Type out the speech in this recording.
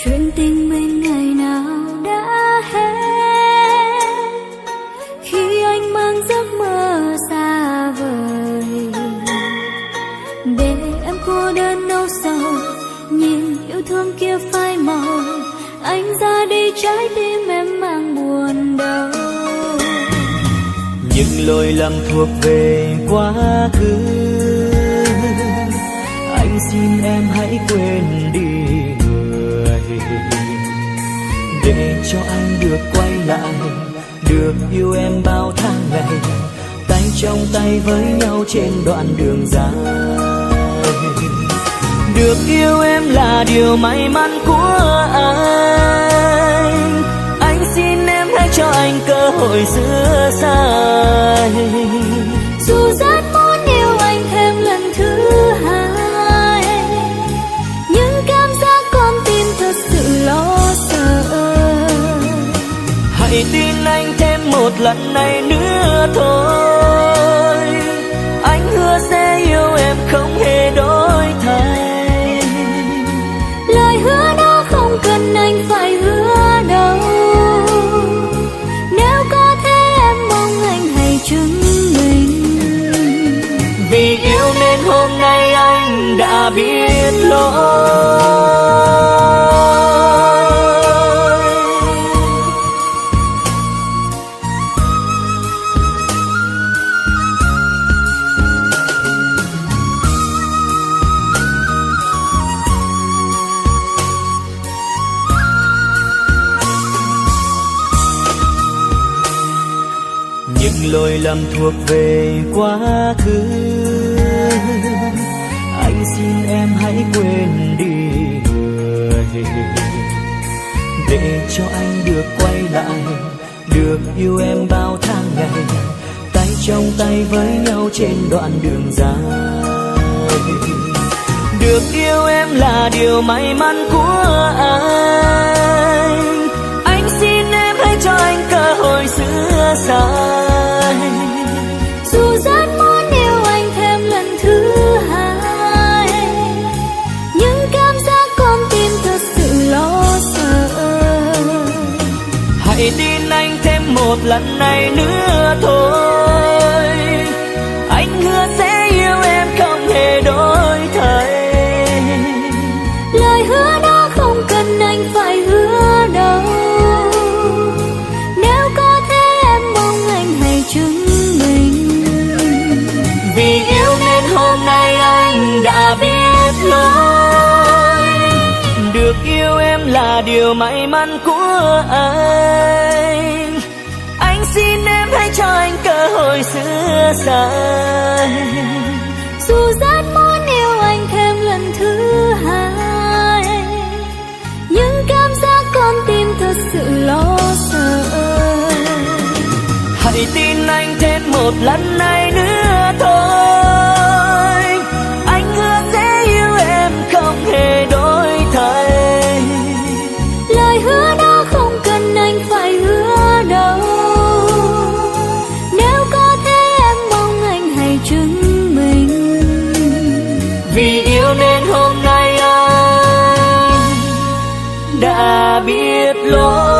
Chuyện tình mình ngày nào đã hết khi anh mang giấc mơ xa vời, để em cô đơn nỗi sầu, nhìn yêu thương kia phai màu. Anh ra đi trái tim em mang buồn đau. Những lỗi lầm thuộc về quá khứ, anh xin em hãy quên đi người, để cho anh được quay lại, được yêu em bao tháng ngày, tay trong tay với nhau trên đoạn đường dài. Được yêu em là điều may mắn của anh xin em hãy cho anh cơ hội sửa sai. Dù rất muốn yêu anh thêm lần thứ hai, nhưng cảm giác con tim thật sự lo sợ. Hãy tin anh thêm một lần này nữa thôi, anh hứa sẽ yêu em không hề đổi thay. Lời hứa đó không cần anh phải hứa đâu, nếu có thế em mong anh hãy chứng minh. Vì yêu nên hôm nay anh đã biết lỗi. Những lỗi lầm thuộc về quá khứ, anh xin em hãy quên đi người, để cho anh được quay lại, được yêu em bao tháng ngày, tay trong tay với nhau trên đoạn đường dài. Được yêu em là điều may mắn của anh xin em hãy cho anh cơ hội sửa sai. Dù rất muốn yêu anh thêm lần thứ hai, nhưng cảm giác con tim thật sự lo sợ. Hãy tin anh thêm một lần này nữa thôi, anh hứa sẽ yêu em không hề đổi thay. Lời hứa đó không cần anh phải hứa đâu, nếu có thế em mong anh hãy chứng minh. Vì yêu nên hôm nay anh đã biết lỗi, được yêu em là điều may mắn của anh xin em hãy cho anh cơ hội sửa sai. Dù rất muốn yêu anh thêm lần thứ hai, nhưng cảm giác con tim thật sự lo sợ. Hãy tin anh thêm một lần này nữa thôi, anh hứa sẽ yêu em không hề đổi thay. Lời hứa đó không cần anh phải hứa đâu, nếu có thế em mong anh hãy chứng minh. Vì yêu nên hôm nay anh đã biết lỗi.